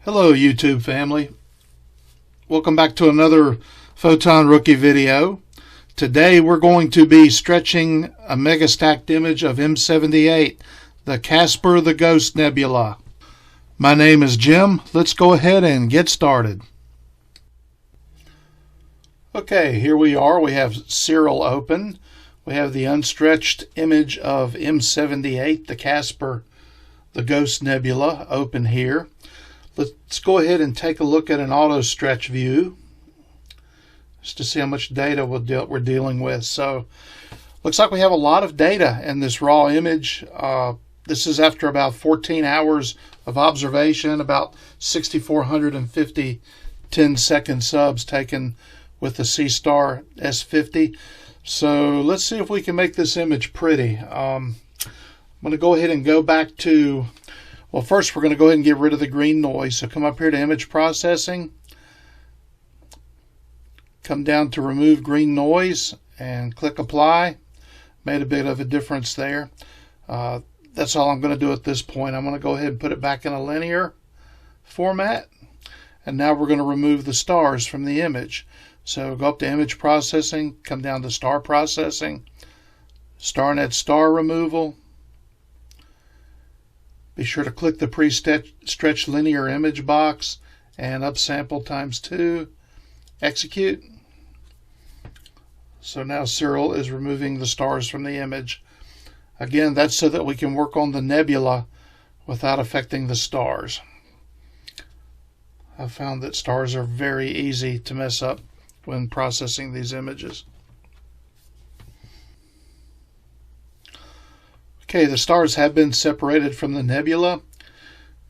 Hello YouTube family. Welcome back to another Photon Rookie video. Today we're going to be stretching a mega stacked image of M78, the Casper the Ghost Nebula. My name is Jim. Let's go ahead and get started. Okay, here we are. We have Siril open. We have the unstretched image of M78, the Casper the Ghost Nebula, open here. Let's go ahead and take a look at an auto stretch view just to see how much data we're dealing with. So looks like we have a lot of data in this raw image. This is after about 14 hours of observation, about 6,450 10-second subs taken with the Seestar S50. So let's see if we can make this image pretty. I'm going to go ahead and go back to, well, first we're going to go ahead and get rid of the green noise. So come up here to image processing, come down to remove green noise and click apply. Made a bit of a difference there. That's all I'm going to do at this point. I'm going to go ahead and put it back in a linear format. And now we're going to remove the stars from the image. So go up to image processing, come down to star processing, StarNet star removal. Be sure to click the pre-stretch linear image box and upsample ×2. Execute. So now Siril is removing the stars from the image. Again, that's so that we can work on the nebula without affecting the stars. I've found that stars are very easy to mess up when processing these images. Okay, the stars have been separated from the nebula.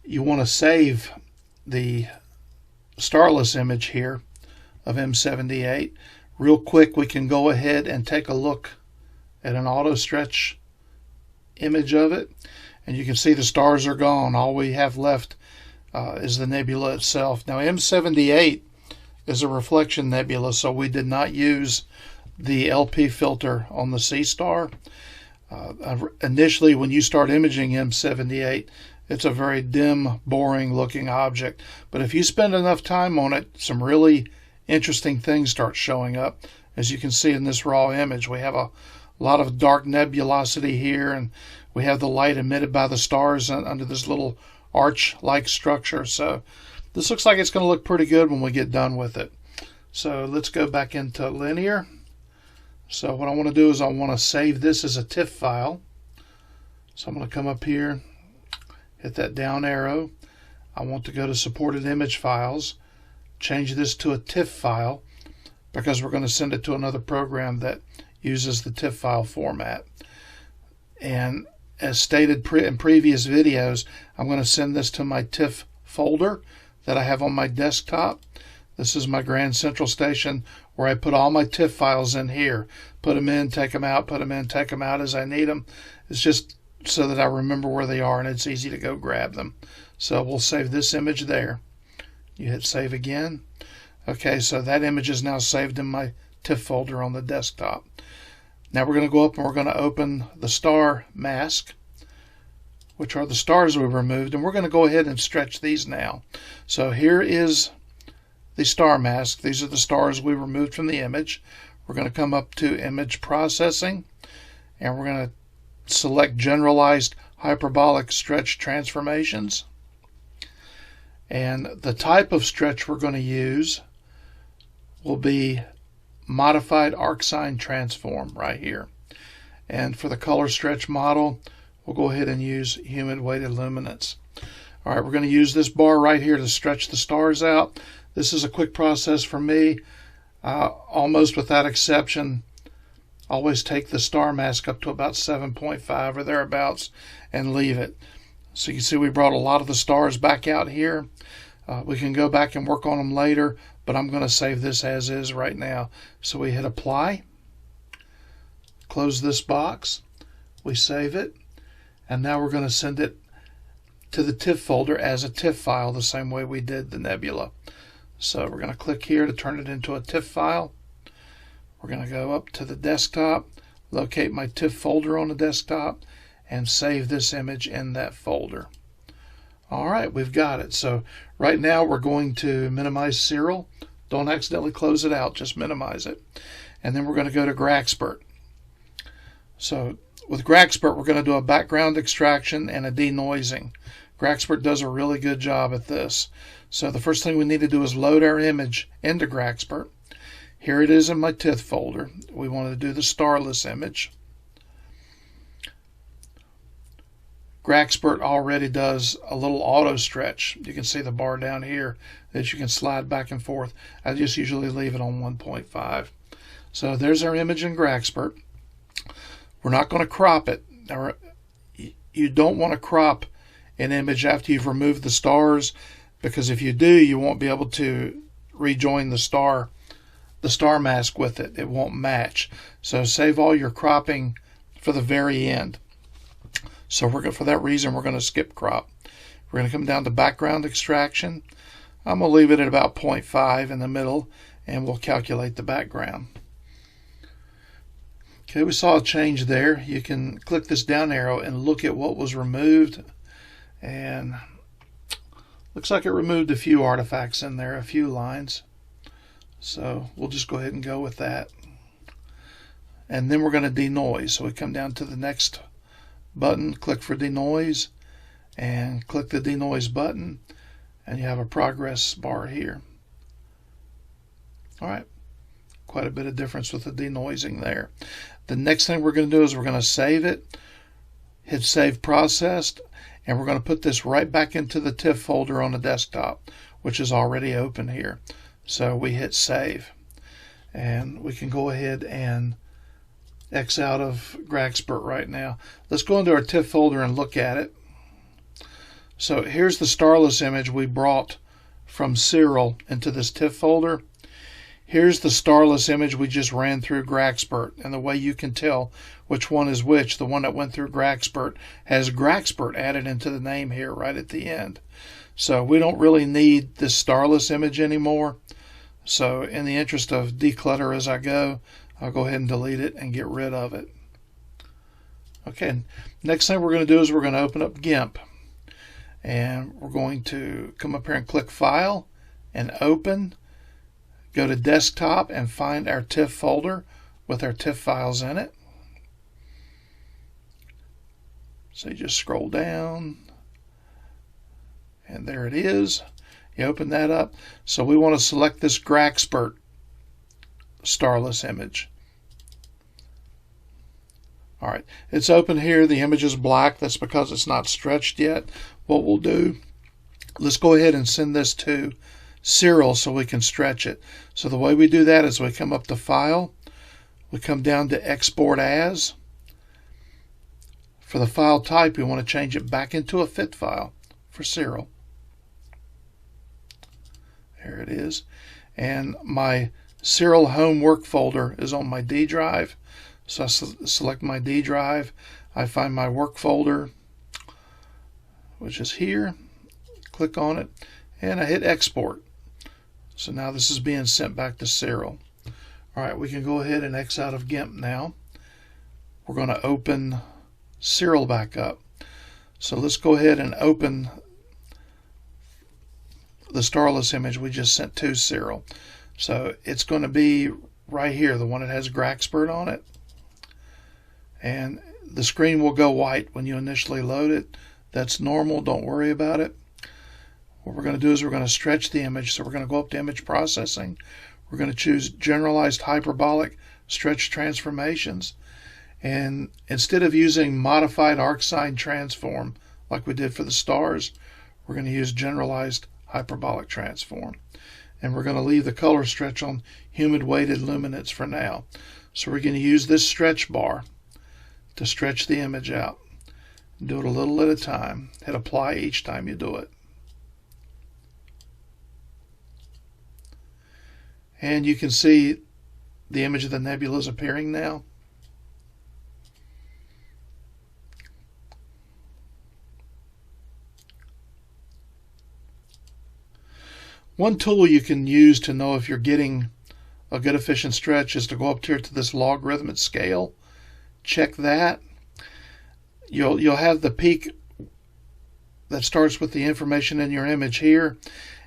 You want to save the starless image here of M78. Real quick, we can go ahead and take a look at an auto stretch image of it. And you can see the stars are gone. All we have left is the nebula itself. Now M78 is a reflection nebula, so we did not use the LP filter on the Seestar. Initially, when you start imaging M78, it's a very dim, boring looking object. But if you spend enough time on it, some really interesting things start showing up. As you can see in this raw image, we have a lot of dark nebulosity here, and we have the light emitted by the stars under this little arch-like structure. So this looks like it's going to look pretty good when we get done with it. So let's go back into linear. So what I want to do is I want to save this as a TIFF file. So I'm going to come up here, hit that down arrow. I want to go to supported image files, change this to a TIFF file because we're going to send it to another program that uses the TIFF file format. And as stated in previous videos, I'm going to send this to my TIFF folder that I have on my desktop. This is my Grand Central Station where I put all my TIFF files in here. Put them in, take them out, put them in, take them out as I need them. It's just so that I remember where they are and it's easy to go grab them. So we'll save this image there. You hit save again. Okay, so that image is now saved in my TIFF folder on the desktop. Now we're going to go up and we're going to open the star mask, which are the stars we removed, and we're going to go ahead and stretch these now. So here is the star mask. These are the stars we removed from the image. We're going to come up to image processing, and we're going to select generalized hyperbolic stretch transformations. And the type of stretch we're going to use will be modified arcsine transform right here. And for the color stretch model, we'll go ahead and use humid weighted luminance. All right, we're going to use this bar right here to stretch the stars out. This is a quick process for me. Almost without exception, always take the star mask up to about 7.5 or thereabouts and leave it. So you can see we brought a lot of the stars back out here. We can go back and work on them later, but I'm going to save this as is right now. So we hit apply, close this box, we save it, and now we're going to send it to the TIFF folder as a TIFF file the same way we did the nebula. So we're going to click here to turn it into a TIFF file. We're going to go up to the desktop, locate my TIFF folder on the desktop, and save this image in that folder. All right, we've got it. So right now we're going to minimize Siril. Don't accidentally close it out, just minimize it. And then we're going to go to Grexpert. So with Grexpert, we're going to do a background extraction and a denoising. Grexpert does a really good job at this. So the first thing we need to do is load our image into Grexpert. Here it is in my TIFF folder. We want to do the starless image. Grexpert already does a little auto stretch. You can see the bar down here that you can slide back and forth. I just usually leave it on 1.5. So there's our image in Grexpert. We're not going to crop it. You don't want to crop an image after you've removed the stars, because if you do, you won't be able to rejoin the star mask with it. It won't match. So save all your cropping for the very end. So for that reason, we're going to skip crop. We're going to come down to background extraction. I'm going to leave it at about 0.5 in the middle, and we'll calculate the background. Okay, we saw a change there. You can click this down arrow and look at what was removed. And looks like it removed a few artifacts in there, a few lines. So we'll just go ahead and go with that. And then we're going to denoise. So we come down to the next button, click for denoise, and click the denoise button, and you have a progress bar here. All right, quite a bit of difference with the denoising there. The next thing we're going to do is we're going to save it, hit save processed, and we're going to put this right back into the TIFF folder on the desktop, which is already open here. So we hit save, and we can go ahead and X out of Grexpert right now. Let's go into our TIFF folder and look at it. So here's the starless image we brought from Siril into this TIFF folder. Here's the starless image we just ran through Grexpert, and the way you can tell which one is which, the one that went through Grexpert has Grexpert added into the name here right at the end. So we don't really need this starless image anymore. So in the interest of declutter as I go, I'll go ahead and delete it and get rid of it. Okay, next thing we're going to do is we're going to open up GIMP. And we're going to come up here and click File and Open. Go to Desktop and find our TIFF folder with our TIFF files in it. So you just scroll down, and there it is. You open that up. So we want to select this Grexpert starless image. All right, it's open here. The image is black. That's because it's not stretched yet. What we'll do, let's go ahead and send this to Siril so we can stretch it. So the way we do that is we come up to File, we come down to Export As. For the file type, we want to change it back into a fit file for Siril. There it is. And my Siril home work folder is on my D drive. So I select my D drive. I find my work folder, which is here. Click on it, and I hit export. So now this is being sent back to Siril. All right, we can go ahead and X out of GIMP now. We're going to open Siril back up. So let's go ahead and open the starless image we just sent to Siril. So it's going to be right here, the one that has Grexpert on it. And the screen will go white when you initially load it. That's normal, don't worry about it. What we're going to do is we're going to stretch the image. So we're going to go up to image processing. We're going to choose generalized hyperbolic stretch transformations. And instead of using modified arcsine transform like we did for the stars, we're going to use generalized hyperbolic transform. And we're going to leave the color stretch on humid weighted luminance for now. So we're going to use this stretch bar to stretch the image out. Do it a little at a time. Hit apply each time you do it. And you can see the image of the nebula is appearing now. One tool you can use to know if you're getting a good efficient stretch is to go up here to this logarithmic scale. Check that. You'll have the peak that starts with the information in your image here.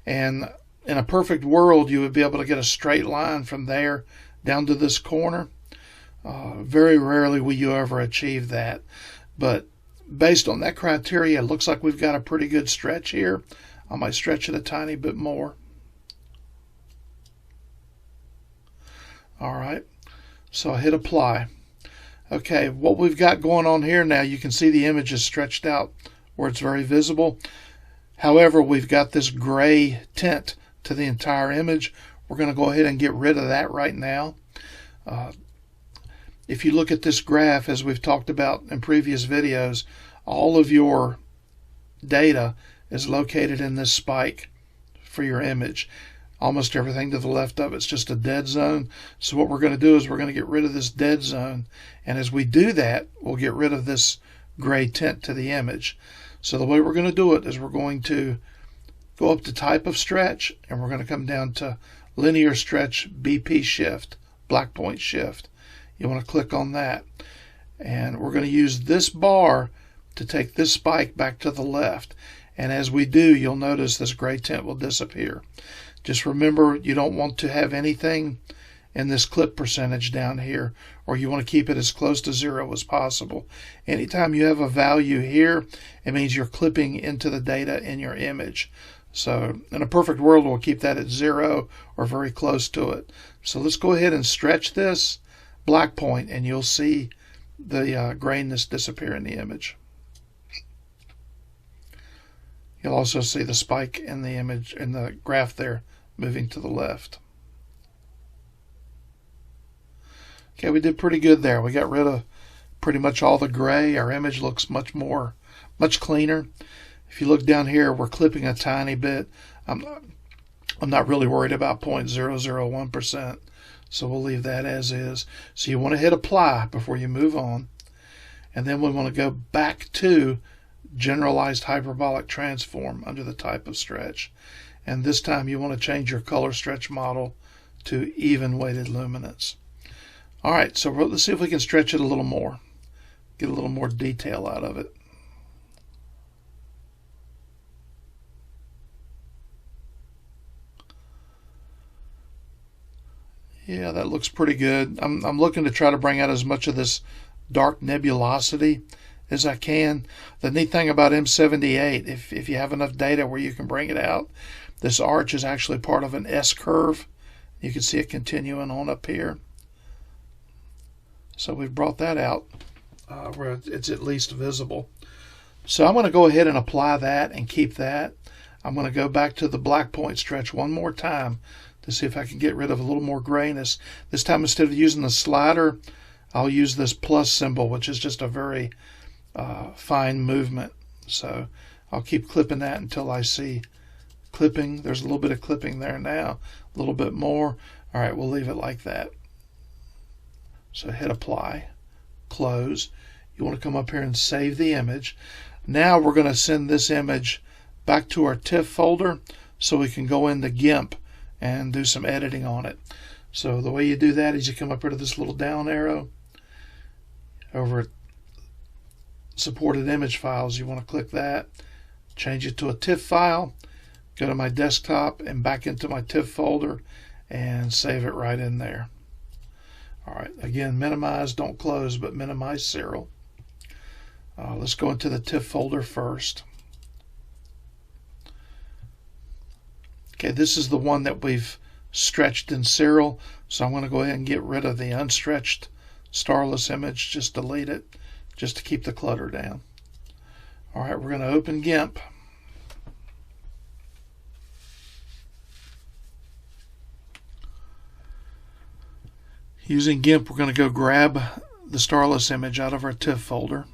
And in a perfect world, you would be able to get a straight line from there down to this corner. Very rarely will you ever achieve that. But based on that criteria, it looks like we've got a pretty good stretch here. I might stretch it a tiny bit more. All right, so I hit apply. Okay, what we've got going on here now, you can see the image is stretched out where it's very visible. However, we've got this gray tint to the entire image. We're going to go ahead and get rid of that right now. If you look at this graph, as we've talked about in previous videos, all of your data is located in this spike for your image. Almost everything to the left of it's just a dead zone. So what we're going to do is we're going to get rid of this dead zone. And as we do that, we'll get rid of this gray tint to the image. So the way we're going to do it is we're going to go up to type of stretch, and we're going to come down to linear stretch BP shift, black point shift. You want to click on that. And we're going to use this bar to take this spike back to the left. And as we do, you'll notice this gray tint will disappear. Just remember, you don't want to have anything in this clip percentage down here, or you want to keep it as close to 0 as possible. Anytime you have a value here, it means you're clipping into the data in your image. So in a perfect world, we'll keep that at 0 or very close to it. So let's go ahead and stretch this black point, and you'll see the grayness disappear in the image. You'll also see the spike in the image, in the graph there, moving to the left. Okay, we did pretty good there. We got rid of pretty much all the gray. Our image looks much cleaner. If you look down here, we're clipping a tiny bit. I'm not really worried about 0.001%, so we'll leave that as is. So you want to hit apply before you move on. And then we want to go back to generalized hyperbolic transform under the type of stretch. And this time you want to change your color stretch model to even weighted luminance. All right, so let's see if we can stretch it a little more, get a little more detail out of it. Yeah, that looks pretty good. I'm looking to try to bring out as much of this dark nebulosity as I can. The neat thing about M78, if you have enough data where you can bring it out, this arch is actually part of an S curve. You can see it continuing on up here. So we've brought that out where it's at least visible. So I'm going to go ahead and apply that and keep that. I'm going to go back to the black point stretch one more time to see if I can get rid of a little more grayness. This time, instead of using the slider, I'll use this plus symbol, which is just a very fine movement. So I'll keep clipping that until I see clipping. There's a little bit of clipping there now, a little bit more. All right, we'll leave it like that. So hit apply, close. You want to come up here and save the image. Now we're going to send this image back to our TIFF folder so we can go into GIMP and do some editing on it. So the way you do that is you come up here to this little down arrow over at supported image files. You want to click that, change it to a TIFF file, go to my desktop and back into my TIFF folder and save it right in there. All right, again, minimize, don't close, but minimize Siril. Let's go into the TIFF folder first. Okay, this is the one that we've stretched in Siril, so I'm going to go ahead and get rid of the unstretched starless image, just delete it, just to keep the clutter down. All right, we're going to open GIMP. Using GIMP, we're going to go grab the starless image out of our TIFF folder.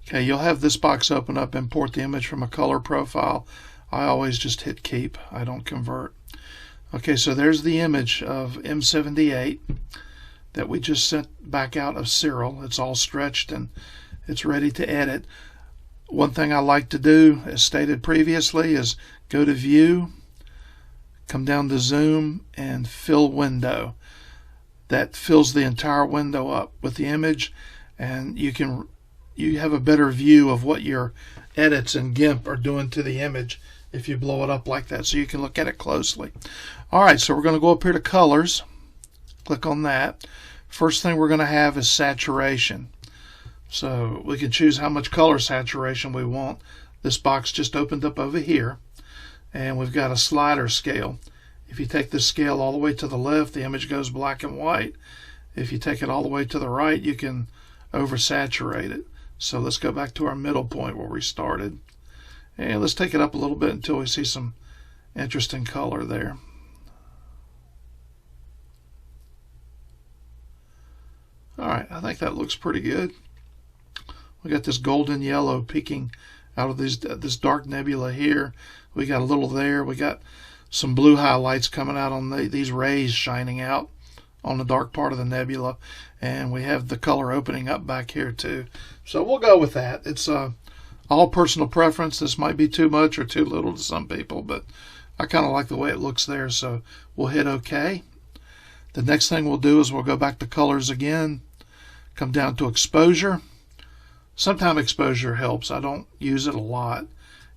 Okay, you'll have this box open up, import the image from a color profile. I always just hit keep. I don't convert. Okay, so there's the image of M78 that we just sent back out of Siril. It's all stretched and it's ready to edit. One thing I like to do, as stated previously, is go to View, come down to Zoom, and Fill Window. That fills the entire window up with the image, and you have a better view of what your edits in GIMP are doing to the image if you blow it up like that, so you can look at it closely. Alright, so we're going to go up here to Colors. Click on that. First thing we're going to have is Saturation. So we can choose how much color saturation we want. This box just opened up over here, and we've got a slider scale. If you take this scale all the way to the left, the image goes black and white. If you take it all the way to the right, you can oversaturate it. So let's go back to our middle point where we started, and let's take it up a little bit until we see some interesting color there. Alright, I think that looks pretty good. We got this golden yellow peeking out of this dark nebula here. We got a little there. We got some blue highlights coming out on these rays shining out on the dark part of the nebula, and we have the color opening up back here too. So we'll go with that. It's all personal preference. This might be too much or too little to some people, but I kind of like the way it looks there, so we'll hit OK. The next thing we'll do is we'll go back to Colors again, come down to Exposure. Sometimes exposure helps. I don't use it a lot.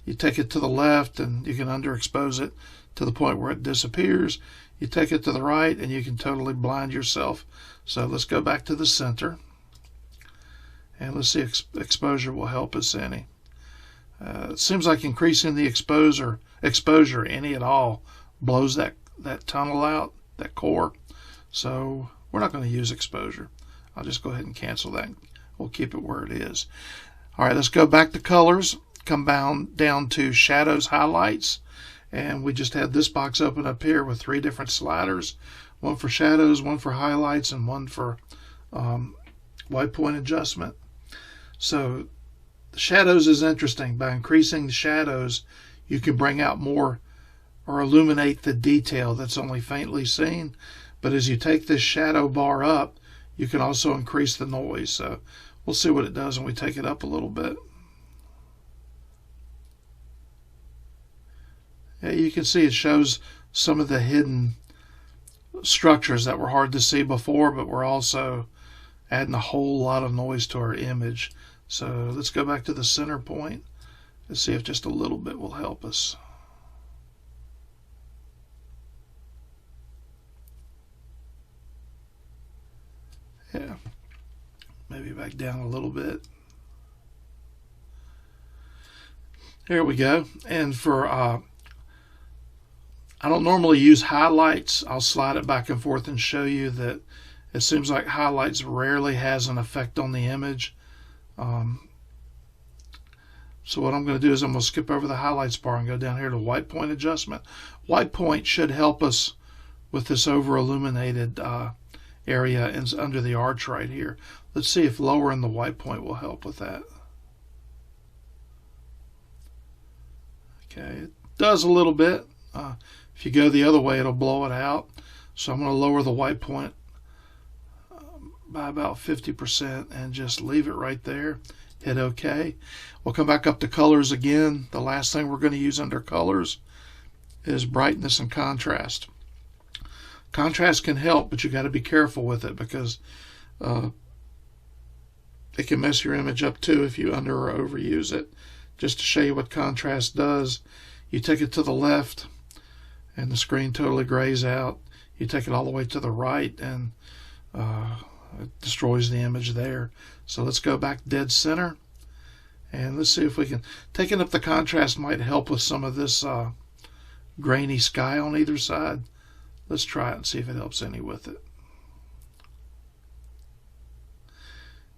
You take it to the left and you can underexpose it to the point where it disappears. You take it to the right and you can totally blind yourself. So let's go back to the center, and let's see if exposure will help us any. It seems like increasing the exposure any at all blows that tunnel out, that core. So we're not going to use exposure. I'll just go ahead and cancel that. We'll keep it where it is. All right, let's go back to Colors, come down to Shadows, Highlights, and we just had this box open up here with 3 different sliders, one for shadows, one for highlights, and one for white point adjustment. So the shadows is interesting. By increasing the shadows, you can bring out more or illuminate the detail that's only faintly seen. But as you take this shadow bar up, you can also increase the noise. So we'll see what it does when we take it up a little bit. Yeah, you can see it shows some of the hidden structures that were hard to see before, but we're also adding a whole lot of noise to our image. So let's go back to the center point and see if just a little bit will help us. Yeah, maybe back down a little bit. There we go. And for I don't normally use highlights. I'll slide it back and forth and show you that it seems like highlights rarely has an effect on the image. So what I'm going to do is I'm going to skip over the highlights bar and go down here to white point adjustment. White point should help us with this over illuminated area under the arch right here. Let's see if lowering the white point will help with that. Okay, it does a little bit. If you go the other way, it'll blow it out. So I'm going to lower the white point by about 50% and just leave it right there. Hit OK. We'll come back up to Colors again. The last thing we're going to use under Colors is brightness and contrast. Contrast can help, but you got to be careful with it because it can mess your image up too if you under or overuse it. Just to show you what contrast does, you take it to the left and the screen totally grays out. You take it all the way to the right and it destroys the image there. So let's go back dead center and let's see if we can. Taking up the contrast might help with some of this grainy sky on either side. Let's try it and see if it helps any with it.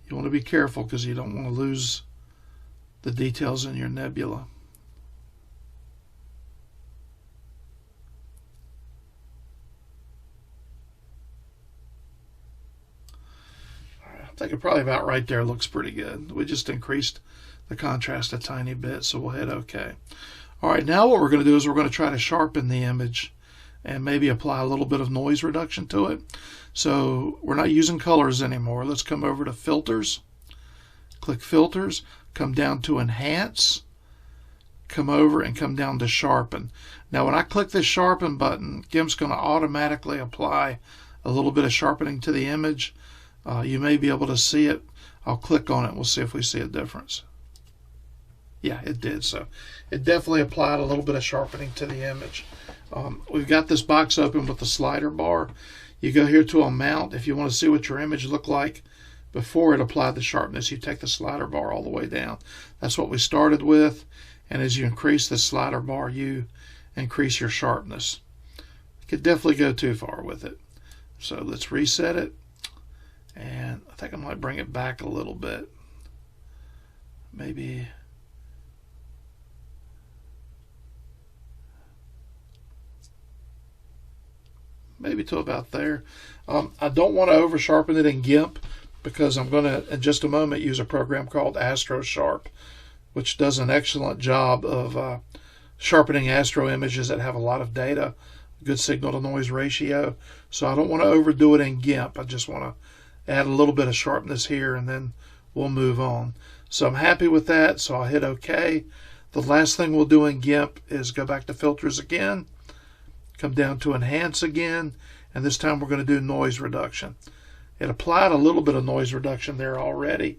You want to be careful because you don't want to lose the details in your nebula. I think it probably about right there looks pretty good. We just increased the contrast a tiny bit, so we'll hit OK. All right, now what we're going to do is we're going to try to sharpen the image and maybe apply a little bit of noise reduction to it. So we're not using colors anymore. Let's come over to Filters. Click Filters. come down to Enhance, come over and come down to Sharpen. Now when I click this Sharpen button, GIMP's going to automatically apply a little bit of sharpening to the image. You may be able to see it. I'll click on it. We'll see if we see a difference. Yeah, it did. So it definitely applied a little bit of sharpening to the image. We've got this box open with the slider bar. You go here to Amount. If you want to see what your image looked like before it applied the sharpness, you take the slider bar all the way down. That's what we started with. And as you increase the slider bar, you increase your sharpness. You could definitely go too far with it. So let's reset it. And I think I might bring it back a little bit. Maybe to about there. I don't want to over sharpen it in GIMP because I'm going to, in just a moment, use a program called Astro Sharp, which does an excellent job of sharpening astro images that have a lot of data, good signal to noise ratio. So I don't want to overdo it in GIMP. I just want to add a little bit of sharpness here and then we'll move on. So I'm happy with that, so I'll hit OK. The last thing we'll do in GIMP is go back to Filters again, come down to Enhance again, and this time we're going to do Noise Reduction. It applied a little bit of noise reduction there already.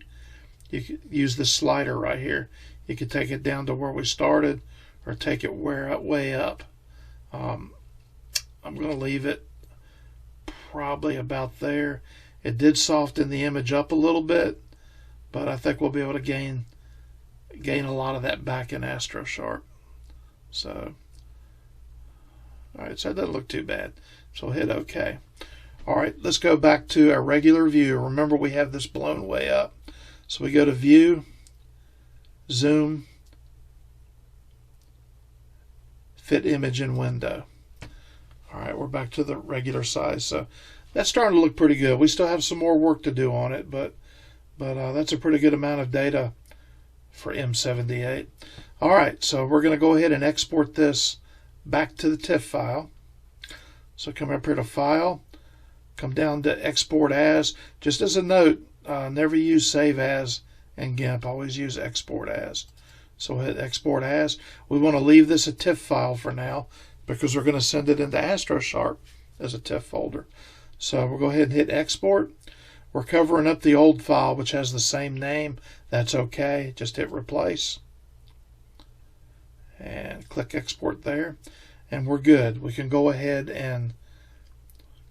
You could use this slider right here. You could take it down to where we started or take it way up. I'm going to leave it probably about there. It did soften the image up a little bit, but I think we'll be able to gain a lot of that back in Astro Sharp. So, all right, so that doesn't look too bad. So hit OK. All right, let's go back to our regular view. Remember, we have this blown way up. So we go to View, Zoom, Fit Image in Window. All right, we're back to the regular size. So that's starting to look pretty good. We still have some more work to do on it, but that's a pretty good amount of data for M78. All right, so we're going to go ahead and export this back to the TIFF file. So come up here to File, come down to Export As. Just as a note, never use Save As in GIMP. Always use Export As. So hit Export As. We want to leave this a TIFF file for now because we're going to send it into Astro Sharp as a TIFF folder. So we'll go ahead and hit Export. We're covering up the old file, which has the same name. That's okay. Just hit Replace. And click Export there. And we're good. We can go ahead and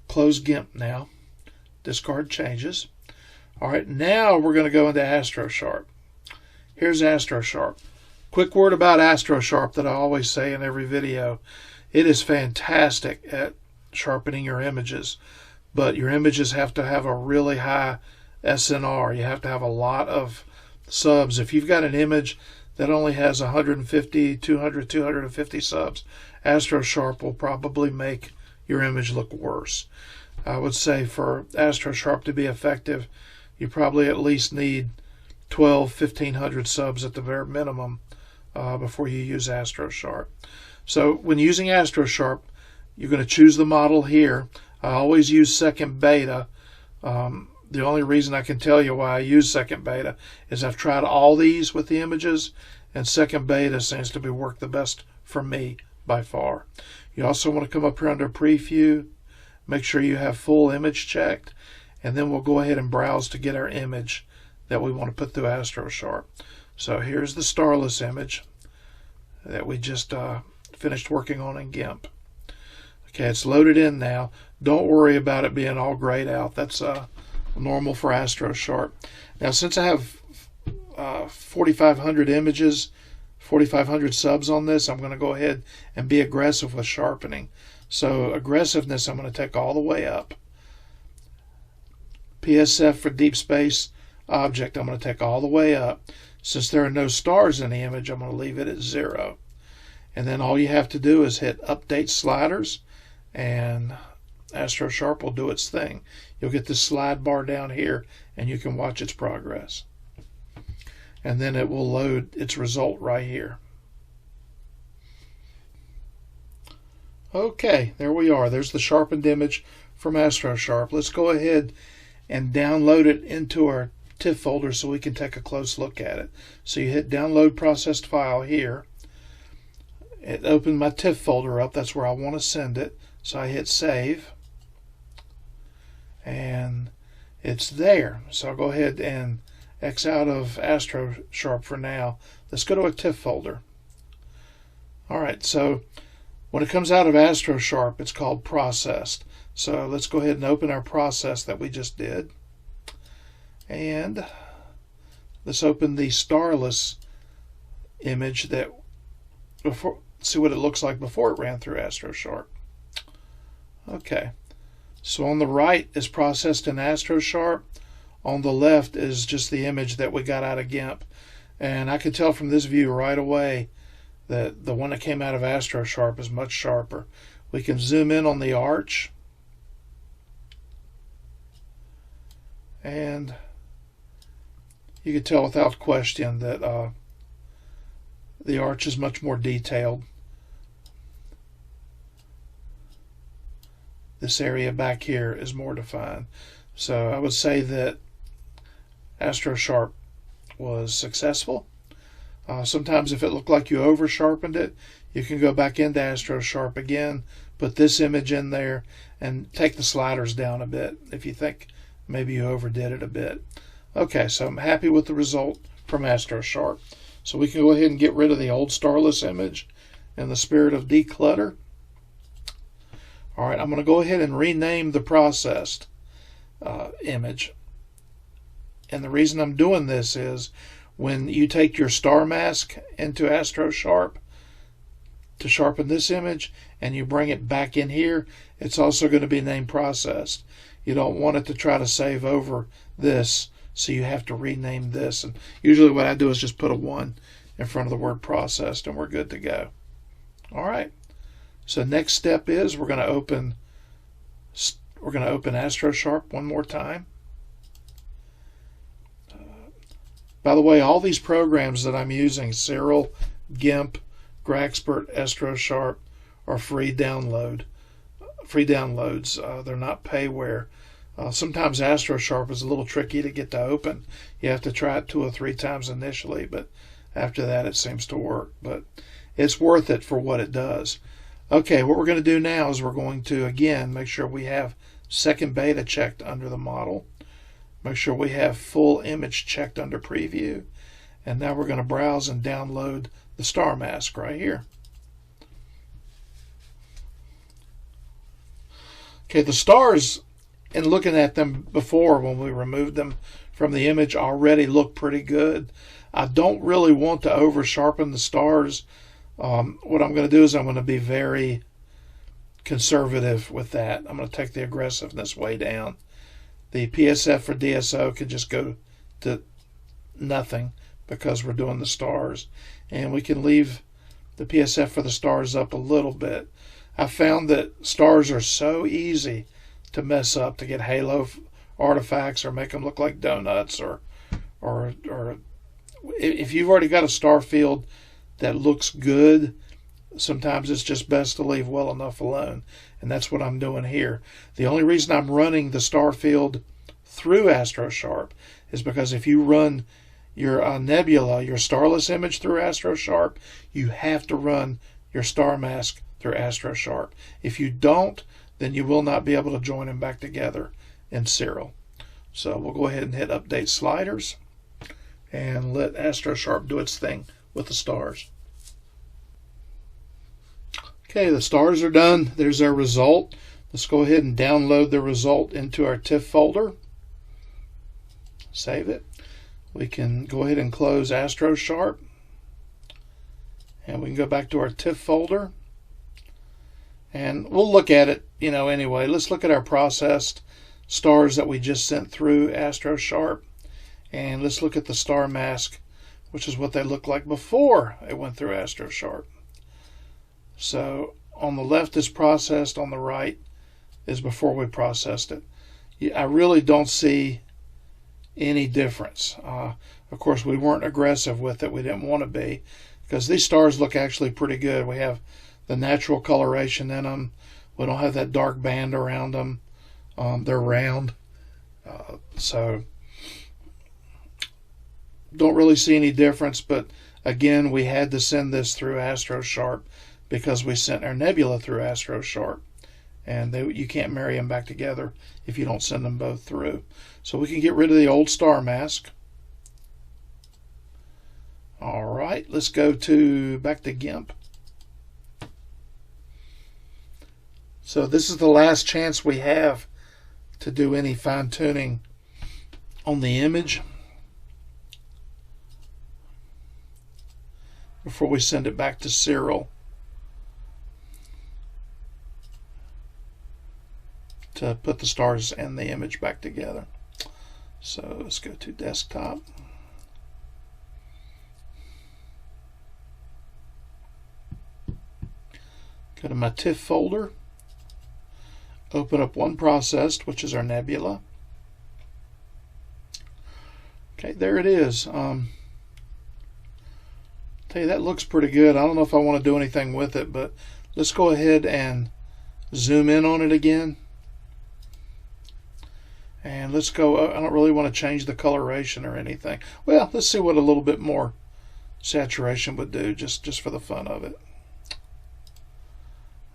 close GIMP now. Discard changes. All right, now we're going to go into Astro Sharp. Here's Astro Sharp. Quick word about Astro Sharp that I always say in every video. It is fantastic at sharpening your images, but your images have to have a really high SNR. You have to have a lot of subs. If you've got an image that only has 150, 200, 250 subs, Astro Sharp will probably make your image look worse. I would say for Astro Sharp to be effective, you probably at least need 1,500 subs at the bare minimum before you use Astro Sharp. So when using Astro Sharp, you're going to choose the model here. I always use second beta. The only reason I can tell you why I use second beta is I've tried all these with the images, and second beta seems to be work the best for me by far. You also want to come up here under Preview, make sure you have full image checked, and then we'll go ahead and browse to get our image that we want to put through Astro Sharp. So here's the starless image that we just finished working on in GIMP. Okay, it's loaded in now. Don't worry about it being all grayed out. That's normal for Astro Sharp. Now, since I have 4,500 images, 4,500 subs on this, I'm going to go ahead and be aggressive with sharpening. So aggressiveness, I'm going to take all the way up. PSF for deep space object, I'm going to take all the way up. Since there are no stars in the image, I'm going to leave it at 0. And then all you have to do is hit Update Sliders, and Astro Sharp will do its thing. You'll get the slide bar down here, and you can watch its progress. And then it will load its result right here. Okay, there we are. There's the sharpened image from Astro Sharp. Let's go ahead and download it into our TIFF folder so we can take a close look at it. So you hit download processed file here. It opened my TIFF folder up. That's where I want to send it. So I hit save. And it's there. So I'll go ahead and X out of AstroSharp for now. Let's go to a TIFF folder. Alright, so when it comes out of AstroSharp, it's called processed. So let's go ahead and open our process that we just did. And let's open the starless image that before, see what it looks like before it ran through AstroSharp. Okay, so on the right is processed in AstroSharp. On the left is just the image that we got out of GIMP. And I could tell from this view right away that the one that came out of AstroSharp is much sharper. We can zoom in on the arch. And you can tell without question that the arch is much more detailed. This area back here is more defined. So I would say that AstroSharp was successful. Sometimes if it looked like you over sharpened it, you can go back into AstroSharp again, put this image in there, and take the sliders down a bit if you think maybe you overdid it a bit. Okay, so I'm happy with the result from AstroSharp. So we can go ahead and get rid of the old starless image in the spirit of declutter. Alright, I'm going to go ahead and rename the processed image. And the reason I'm doing this is when you take your star mask into AstroSharp to sharpen this image and you bring it back in here, it's also going to be named processed. You don't want it to try to save over this, so you have to rename this. And usually what I do is just put a 1 in front of the word processed and we're good to go. Alright, so next step is we're going to open AstroSharp one more time. By the way, all these programs that I'm using, Siril, GIMP, Grexpert, AstroSharp, are free downloads. They're not payware. Sometimes AstroSharp is a little tricky to get to open. You have to try it 2 or 3 times initially, but after that it seems to work. But it's worth it for what it does. Okay, what we're going to do now is we're going to, again, make sure we have second beta checked under the model. Make sure we have full image checked under preview. And now we're going to browse and download the star mask right here. Okay, the stars, in looking at them before when we removed them from the image, already look pretty good. I don't really want to over sharpen the stars. What I'm going to do is I'm going to be very conservative with that. I'm going to take the aggressiveness way down. The PSF for DSO can just go to nothing because we're doing the stars. And we can leave the PSF for the stars up a little bit. I found that stars are so easy to mess up, to get halo artifacts or make them look like donuts, or if you've already got a star field that looks good, sometimes it's just best to leave well enough alone. And that's what I'm doing here. The only reason I'm running the star field through AstroSharp is because if you run your Nebula, your starless image, through AstroSharp, you have to run your star mask through AstroSharp. If you don't, then you will not be able to join them back together in Siril. So we'll go ahead and hit update sliders and let AstroSharp do its thing with the stars. Okay, the stars are done. There's our result. Let's go ahead and download the result into our TIFF folder. Save it. We can go ahead and close AstroSharp. And we can go back to our TIFF folder. And we'll look at it, anyway. Let's look at our processed stars that we just sent through AstroSharp. And let's look at the star mask, which is what they looked like before it went through AstroSharp. So on the left is processed, on the right is before we processed it. I really don't see any difference. Of course, we weren't aggressive with it. We didn't want to be, because these stars look actually pretty good. We have the natural coloration in them. We don't have that dark band around them. They're round. So don't really see any difference, but again, we had to send this through AstroSharp because we sent our Nebula through AstroSharp. And you can't marry them back together if you don't send them both through. So we can get rid of the old star mask. All right, let's go back to GIMP. So this is the last chance we have to do any fine-tuning on the image before we send it back to Siril to put the stars and the image back together. So let's go to desktop. Go to my TIFF folder. Open up one processed, which is our Nebula. Okay, there it is. Tell you, that looks pretty good. I don't know if I want to do anything with it, but let's go ahead and zoom in on it again. And let's go, I don't really want to change the coloration or anything. Well, let's see what a little bit more saturation would do, just for the fun of it.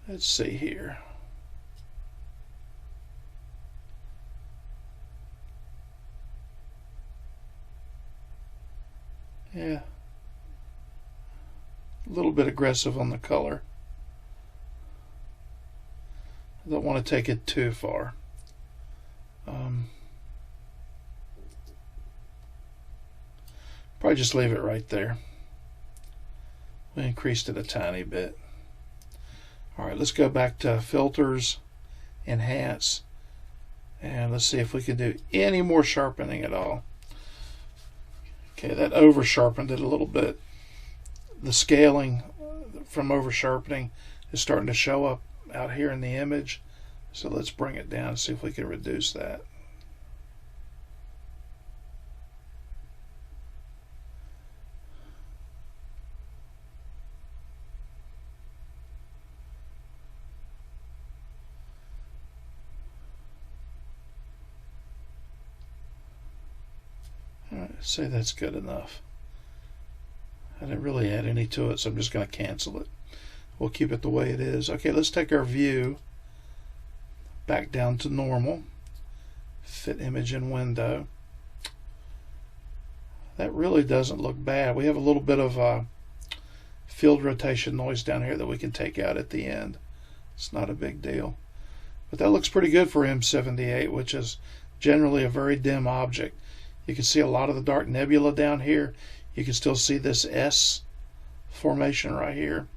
Let's see here. Yeah, a little bit aggressive on the color. I don't want to take it too far. Probably just leave it right there. We increased it a tiny bit. All right, let's go back to filters, enhance, and let's see if we can do any more sharpening at all. Okay, that over sharpened it a little bit. The scaling from over sharpening is starting to show up out here in the image. So let's bring it down and see if we can reduce that. All right, say that's good enough. I didn't really add any to it, so I'm just going to cancel it. We'll keep it the way it is. Okay, let's take our view back down to normal. Fit image in window. That really doesn't look bad. We have a little bit of field rotation noise down here that we can take out at the end. It's not a big deal. But that looks pretty good for M78, which is generally a very dim object. You can see a lot of the dark nebula down here. You can still see this S formation right here.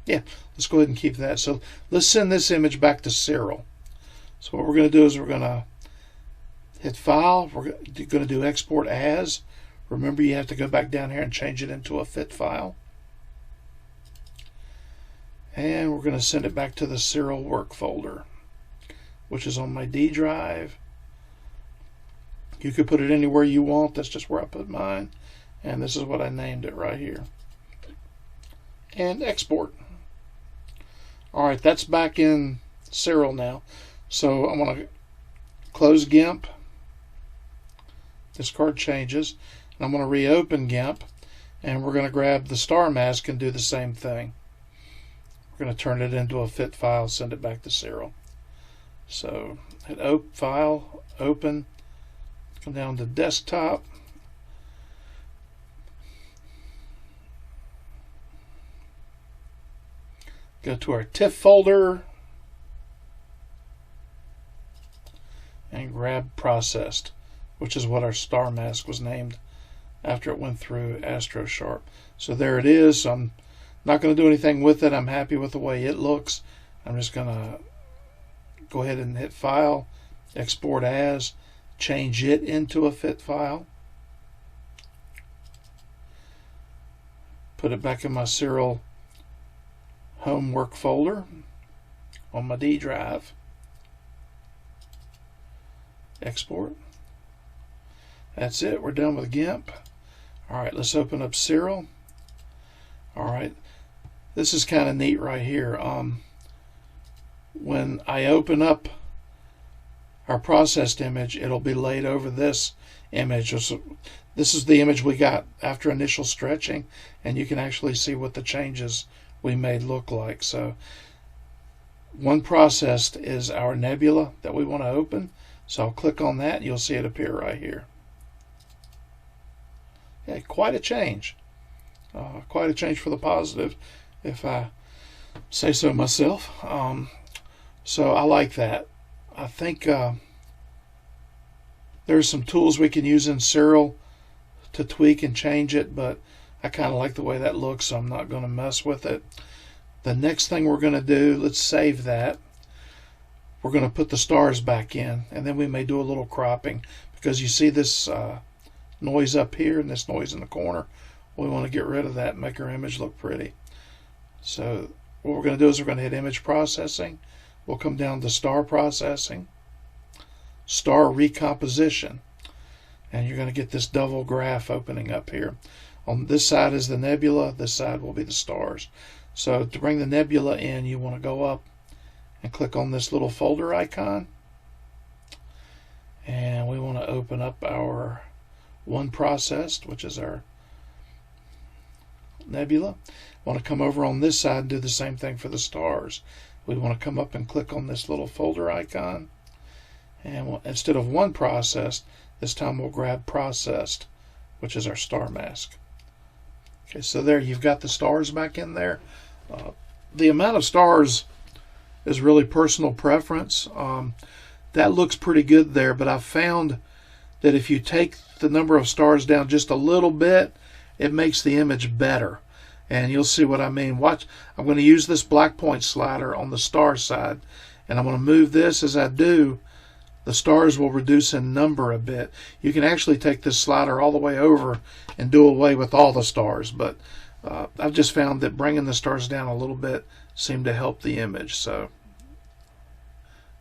Yeah, let's go ahead and keep that. So let's send this image back to Siril. So what we're going to do is we're going to hit File. We're going to do Export As. Remember, you have to go back down here and change it into a fit file. And we're going to send it back to the Siril work folder, which is on my D drive. You could put it anywhere you want. That's just where I put mine. And this is what I named it right here. And export. Alright, that's back in Siril now. So I'm going to close GIMP. Discard changes. And I'm going to reopen GIMP. And we're going to grab the star mask and do the same thing. We're going to turn it into a fit file, send it back to Siril. So hit File, Open. Come down to Desktop. Go to our TIFF folder and grab Processed, which is what our star mask was named after it went through AstroSharp. So there it is. I'm not going to do anything with it. I'm happy with the way it looks. I'm just going to go ahead and hit File, Export As, change it into a fit file, put it back in my Siril home work folder on my D drive, export. That's it. We're done with GIMP. Alright, let's open up Siril. Alright, this is kind of neat right here. When I open up our processed image, it'll be laid over this image. This is the image we got after initial stretching, and you can actually see what the changes we made look like. So one processed is our nebula that we want to open. So I'll click on that, and you'll see it appear right here. Yeah, quite a change. Quite a change for the positive, if I say so myself. So I like that. I think there's some tools we can use in Siril to tweak and change it, but I kind of like the way that looks, so I'm not going to mess with it. The next thing we're going to do, let's save that. We're going to put the stars back in, and then we may do a little cropping, because you see this noise up here and this noise in the corner. We want to get rid of that and make our image look pretty. So what we're going to do is we're going to hit image processing. We'll come down to star processing, star recomposition, and you're going to get this double graph opening up here. On this side is the nebula, this side will be the stars. So to bring the nebula in, you want to go up and click on this little folder icon, and we want to open up our one processed, which is our nebula. Want to come over on this side and do the same thing for the stars. We want to come up and click on this little folder icon, and instead of one processed, this time we'll grab processed, which is our star mask. Okay, so there you've got the stars back in there. The amount of stars is really personal preference. That looks pretty good there, but I've found that if you take the number of stars down just a little bit, it makes the image better. And you'll see what I mean. Watch, I'm going to use this black point slider on the star side, and I'm going to move this. As I do, the stars will reduce in number a bit. You can actually take this slider all the way over and do away with all the stars, but I've just found that bringing the stars down a little bit seemed to help the image. So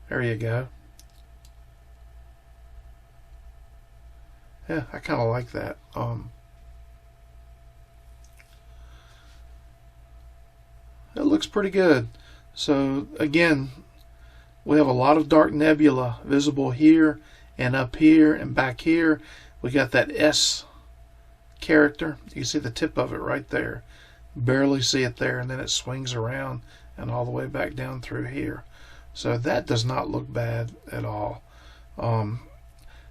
there you go. Yeah, I kind of like that. It looks pretty good. So again, we have a lot of dark nebula visible here and up here and back here. We got that S character. You can see the tip of it right there. Barely see it there, and then it swings around and all the way back down through here. So that does not look bad at all.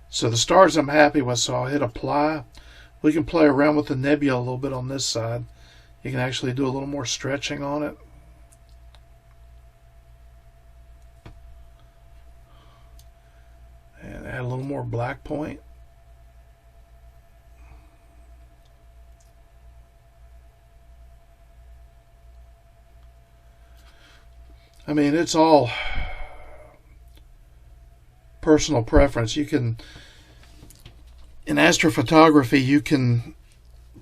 So the stars I'm happy with, so I'll hit apply. We can play around with the nebula a little bit on this side. You can actually do a little more stretching on it. And add a little more black point. I mean, it's all personal preference. You can, in astrophotography, you can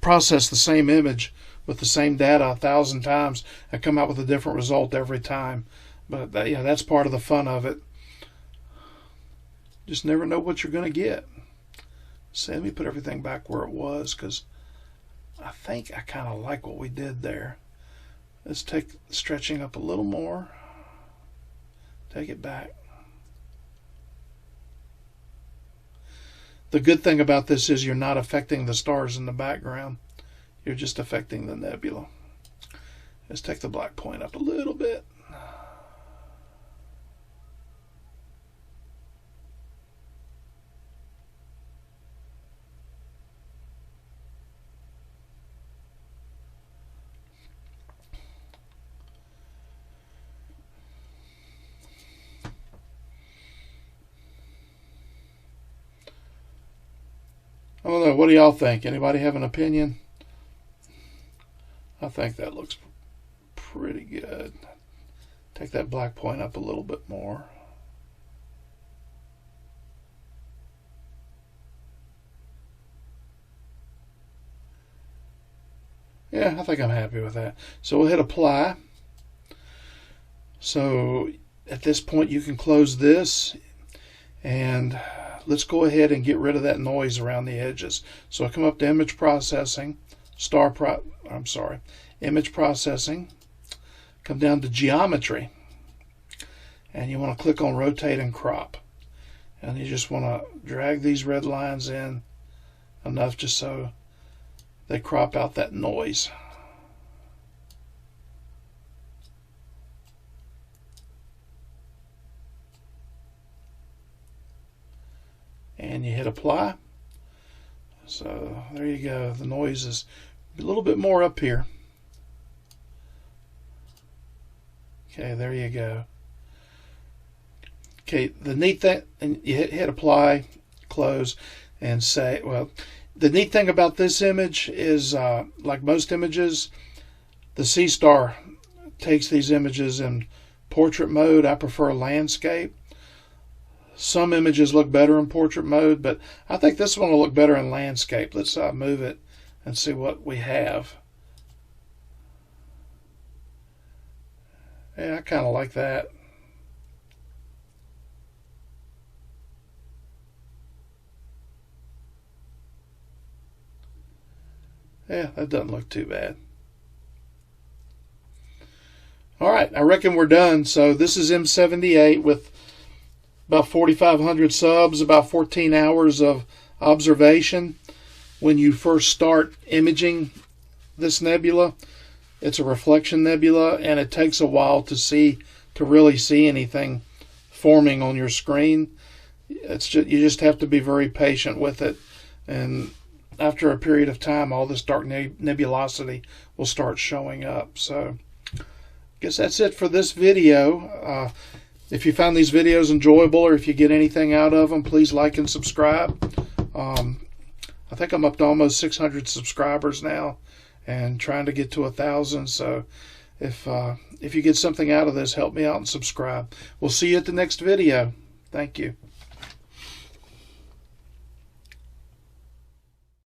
process the same image with the same data 1,000 times and come out with a different result every time. But that, yeah, that's part of the fun of it. Just never know what you're going to get. So let me put everything back where it was, because I think I kind of like what we did there. Let's take stretching up a little more. Take it back. The good thing about this is you're not affecting the stars in the background. You're just affecting the nebula. Let's take the black point up a little bit. I don't know. What do y'all think? Anybody have an opinion? I think that looks pretty good. Take that black point up a little bit more. Yeah, I think I'm happy with that. So we'll hit apply. So at this point you can close this, and let's go ahead and get rid of that noise around the edges. So I come up to image processing, image processing, come down to geometry, and you want to click on rotate and crop. And you just want to drag these red lines in enough just so they crop out that noise. And you hit apply. So there you go. The noise is a little bit more up here. Okay, there you go. Okay, the neat thing, and you hit apply, close, and say, well, the neat thing about this image is, like most images, the Seestar takes these images in portrait mode. I prefer landscape. Some images look better in portrait mode, but I think this one will look better in landscape. Let's move it and see what we have. Yeah, I kind of like that. Yeah, that doesn't look too bad. All right, I reckon we're done. So this is M78 with about 4,500 subs, about 14 hours of observation. When you first start imaging this nebula, it's a reflection nebula, and it takes a while to really see anything forming on your screen. It's just, you just have to be very patient with it, and after a period of time, all this dark nebulosity will start showing up. So I guess that's it for this video. If you found these videos enjoyable, or if you get anything out of them, please like and subscribe. I think I'm up to almost 600 subscribers now, and trying to get to 1,000. So if you get something out of this, help me out and subscribe. We'll see you at the next video. Thank you.